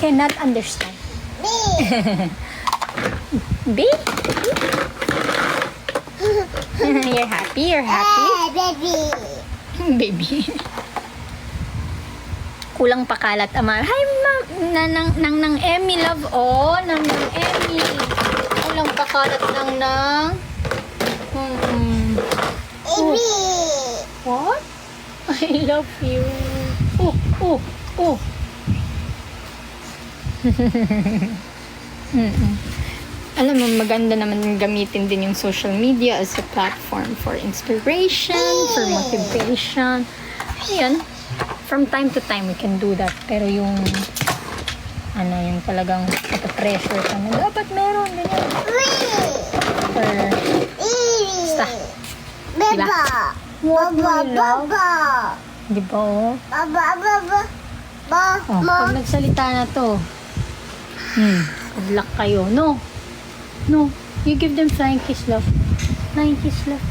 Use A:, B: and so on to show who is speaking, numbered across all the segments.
A: cannot understand. B? You're happy? You're happy?
B: Baby.
A: Baby. Kulang pakalat, Amar. Hi, ma'am. Nang Emmy, love. Oh, nang Emmy. Kulang pakalat nang.
B: Baby.
A: What? I love you. Oh. Alam mo, maganda naman gamitin din yung social media as a platform for inspiration, for motivation. Ayan. From time to time, we can do that. Pero yung yung talagang pressure ka na, dapat meron, ganyan. Or, basta. Diba? What do you love? Diba, oh? Oh, pag nagsalita na to, good luck kayo. No, you give them flying kiss, love. Flying kiss, love.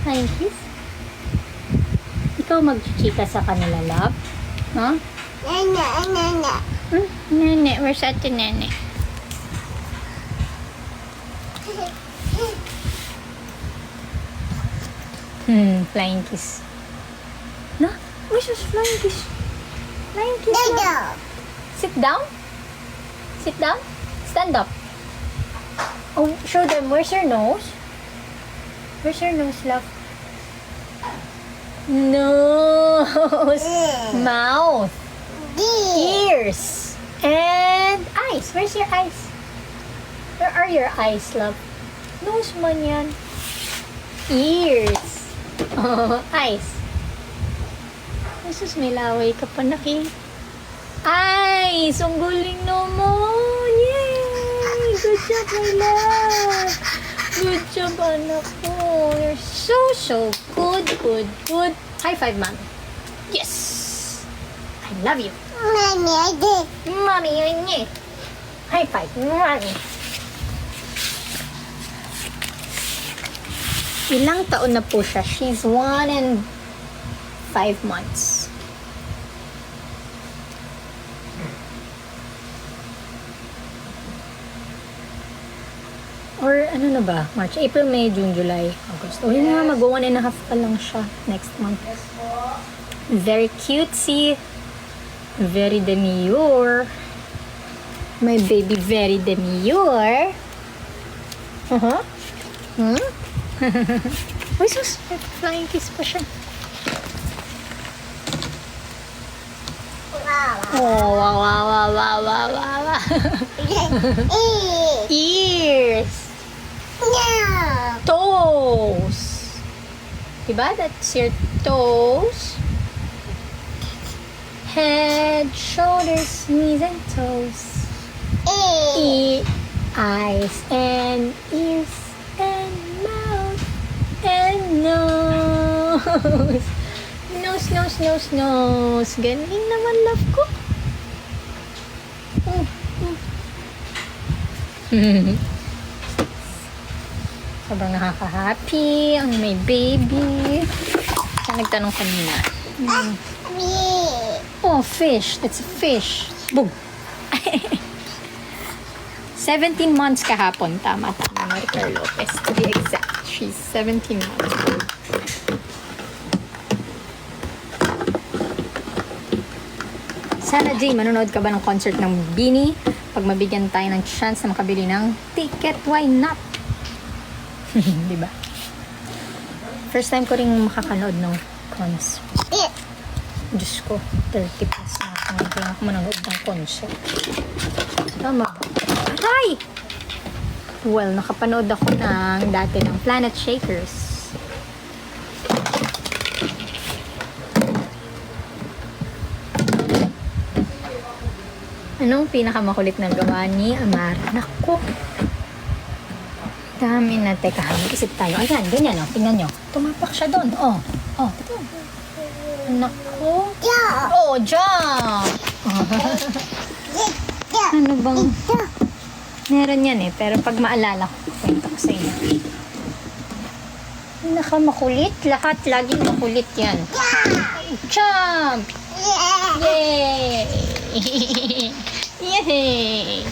A: Flying kiss. Ikaw mag-chika sa kanila, love. Huh? Nene, where's ate Nene? Flying kiss. No? Where's your flying kiss? Flying kiss, love. Sit down? Sit down? Stand up. Oh, show them. Where's your nose? Where's your nose, love? Nose. Mouth. Ears. And eyes. Where's your eyes? Where are your eyes, love? Nose man yan. Ears. Oh, eyes. Jesus, may laway ka pa, naki. Eyes! Ang galing naman! Yay! Good job, my love! Good job, anak ko. You're so good. High five, mommy. Yes! I love you. Mommy, yun. High five, mommy. Ilang taon na po siya? She's 1 and 5 months. Or ano na ba? March, April, May, June, July, August. O yun nga, mag-1 and a half pa lang siya next month. Very cutesy. Very demure. My baby very demure. Uy, sus! May flying kiss pa siya. Oh, wow. Ears. Toes. Diba? That's your toes. Head, shoulders, knees, and toes. Eyes, and ears, and mouth, and nose. Nose. Galing naman, love ko. Sobrang nakaka-happy ang may baby. Siya nagtanong kanina. Oh, fish. That's a fish. Boom. 17 months kahapon. Tama. Maricar Lopez. To be exact. She's 17 months old. Sana, Jay, manonood ka ba ng concert ng Beanie? Pag mabigyan tayo ng chance na makabili ng ticket, why not? Diba? First time ko rin makakanood ng concert. Diyos ko, 30 plus na ako. Hindi ako manonood ng concert. Tama. Aray! Well, nakapanood ako ng dati ng Planet Shakers. Anong pinakamakulit na gawa ni Amar? Naku! Dami na. Teka, mag-isip tayo. Ayan, ganyan o. Tingnan nyo. Tumapak siya doon. Oh. Naku! Oh, jump! Ano bang... Meron yan eh. Pero pag maalala ko, kwento ko sa inyo. Nakamakulit. Lahat laging makulit yan. Jump! Yay! Yay!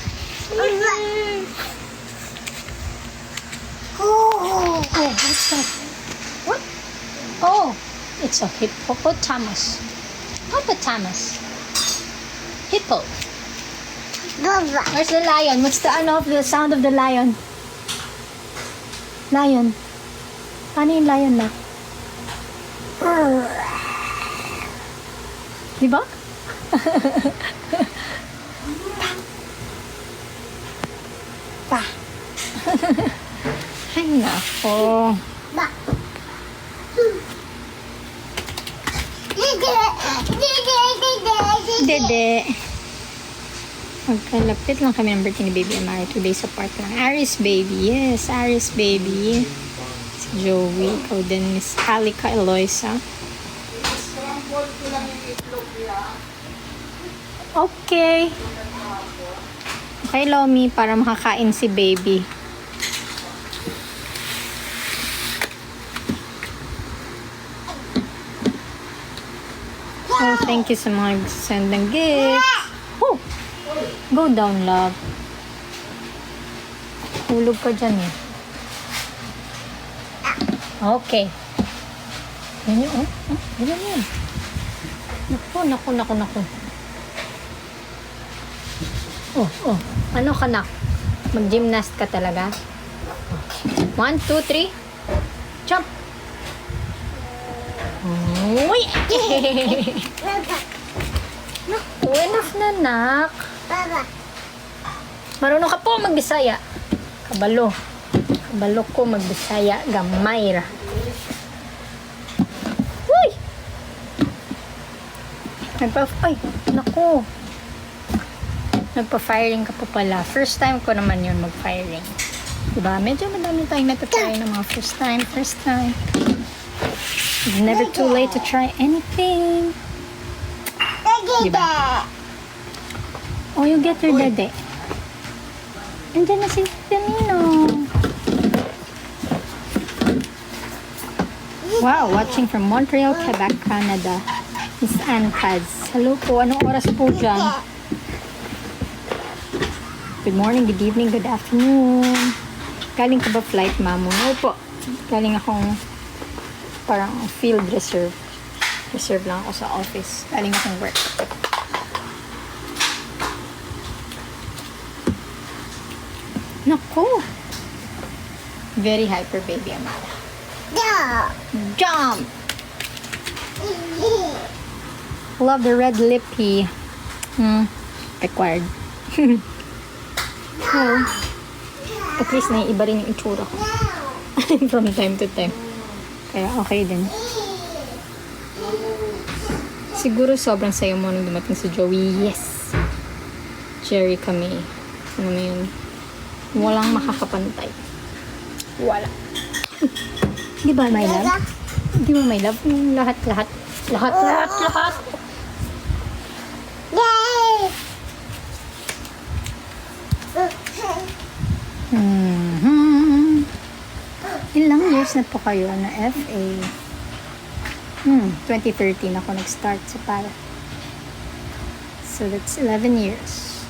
A: Oh, what's that? What? Oh, it's a hippopotamus. Hippopotamus. Hippo. Where's the lion? What's the sound of the lion? Lion. Paano yung lion na? Diba? Pa. Ay, nako. Dede. Magkalapit lang kami ng birthday ni Baby Amari. 2 days apart lang. Aris baby. Yes, Aris baby. Si Joey. Ikaw din, Miss Alika Eloisa. Okay. Okay, Lomi, para makakain si Baby. Oh, thank you sa mga send ng gifts. Oh, go down, love. Hulog ka dyan eh. Okay. Ganyan, oh. Ganyan yan. Naku. Oh. Ano ka, nak? Mag-gymnast ka talaga? 1, 2, 3. Jump. Uy! Naku, enough na, nak. Marunong ka po mag-Bisaya. Kabalo ko mag-Bisaya. Gamay ra. Uy! Ay, naku. Nagpa-firing ka pa pala. First time ko naman yun mag-firing. Diba? Medyo madami tayong natutry ng mga first time. It's never too late to try anything. Diba? Oh, you get your dede. Andiyan na si Tamino. Wow, watching from Montreal, Quebec, Canada. Miss Ann Paz. Hello po. Anong oras po dyan? Good morning, good evening, good afternoon. Galing ka ba flight, ma'am? No po. Galing akong parang field reserve. Reserve lang ako sa office. Galing akong work. Naku! Very hyper baby, Amara. Jump! Love the red lippy. Acquired. Oh. At least naiiba rin yung itsura ko. From time to time. Kaya okay din. Siguro sobrang sayo mo nung dumating si Joey. Yes! Jerry kami. Ano mo yun? Walang makakapantay. Wala. Di ba, my love? Di ba, my love? Yung lahat. Ilang years na po kayo na FA? 2013 ako nag-start sa PAL. So that's 11 years.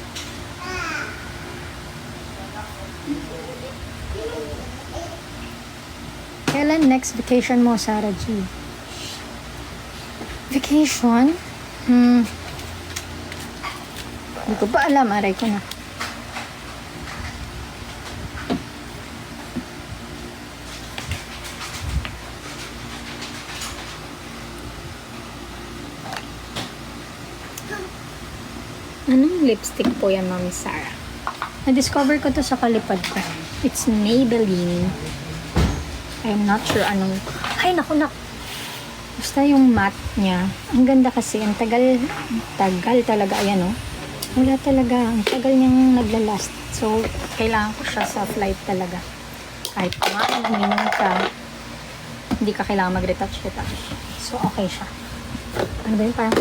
A: Kailan next vacation mo, Sarah G? Vacation? Hindi ko pa alam. Aray ko na. Anong lipstick po yan, Mami Sarah? Na-discover ko to sa kalipad ko. It's Maybelline. I'm not sure anong... Ay, naku. Basta yung matte niya. Ang ganda kasi. Ang tagal talaga. Ayan, oh. Wala talaga. Ang tagal niyang naglalast. So, kailangan ko siya sa flight talaga. Kahit kumain, uminom ka, hindi ka kailangan mag-retouch. So, okay siya. Ano ba yun? Parang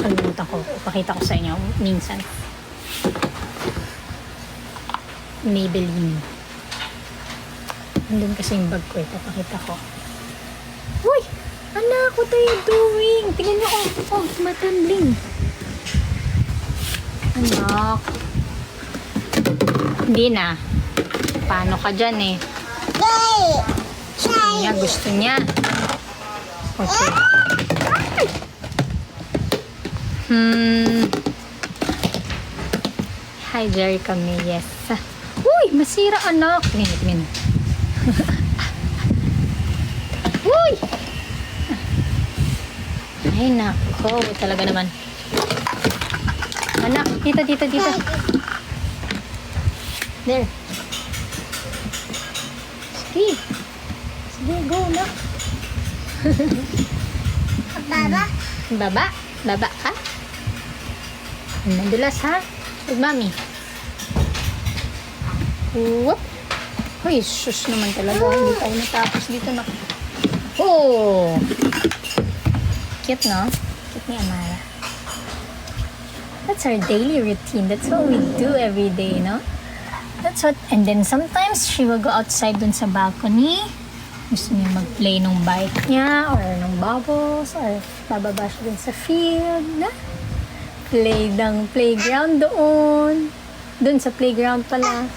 A: kalimutan ko. Ipakita ko sa inyo minsan. Maybelline. Nandun kasi yung bag ko. Ipapakita ko. Uy! Anak, what are you doing? Tingnan niyo, matambling. Anak. Hindi na. Paano ka dyan eh? Gusto niya. Okay. Hi, Jerry kami. Yes. Uy, masira anak. Min. Uy! Ay, nako. Talaga naman. Anak, dito. There. Sige, go na. Baba ka? Nadulas ha? With mommy. Whoop. Uy, sus naman talaga. Hindi tayo natapos dito na. Oh! Cute, no? Cute ni Amara. That's our daily routine. That's what we do every day, no? And then sometimes she will go outside dun sa balcony. Gusto niya mag-play nung bike niya or nung bubbles or bababa siya dun sa field. Na? Play ng playground doon. Dun sa playground pala.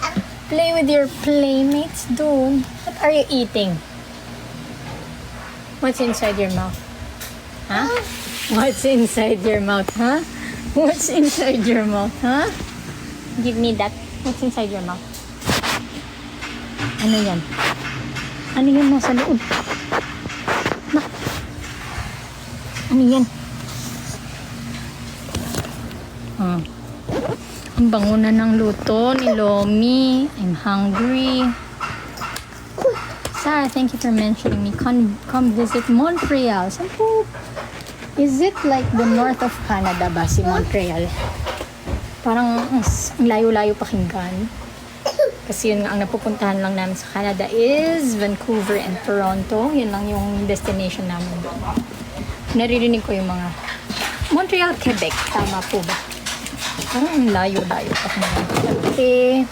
A: Play with your playmates doon. What are you eating? What's inside your mouth? Huh? What's inside your mouth, huh? What's inside your mouth, huh? Give me that. What's inside your mouth? Ano yan? Ano yan nasa loob? Ano yan? Ang bango na ng luto ni Lomi. I'm hungry. Sarah, thank you for mentioning me. Come visit Montreal. Saan po? Is it like the north of Canada ba si Montreal? Parang ang layo-layo pakinggan. Kasi yun nga, ang napupuntahan lang namin sa Canada is Vancouver and Toronto. Yun lang yung destination namin doon. Naririnig ko yung mga Montreal, Quebec. Tama po ba? Parang ang layo-layo pakinggan. Okay.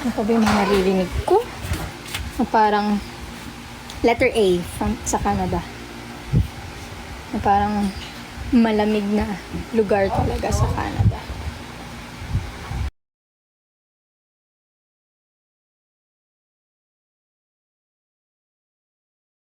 A: Ano pa ba yung mga naririnig ko? Na parang letter A sa Canada. Na parang malamig na lugar talaga sa Canada.